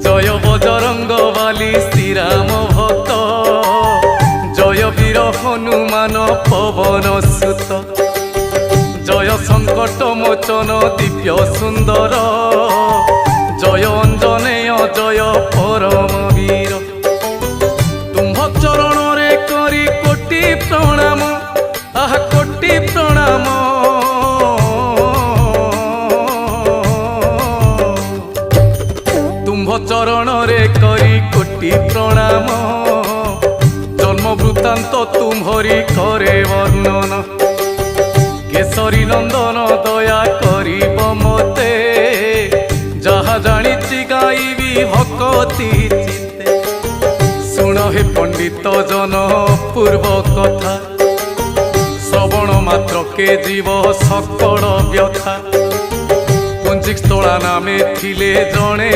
জয় বজরঙ্গ বালি শ্রীরাম ভক্ত, জয় বীর হনুমান পবন সুত, জয় সংকট মোচন দিব্য সুন্দর, জয় অঞ্জনেয় জয় পরম বীর। তুম্ভ চরণরে করি কোটি প্রণাম, আহা কোটি প্রণাম। তুম্ভ চরণরে করি কোটি প্রণাম, জন্ম বৃত্তান্ত তুম্ভরি করে বর্ণন। কেশরী নন্দন দয়া করিব মতে, যাহা জানিছি গাইবি ভকতি চিত্তে। শুণ হে পণ্ডিত জন পূর্ব কথা, শ্রবণ মাত্রকে জীব সকল ব্যথা। পুঞ্জিক স্থলা নামে থিলে জଣେ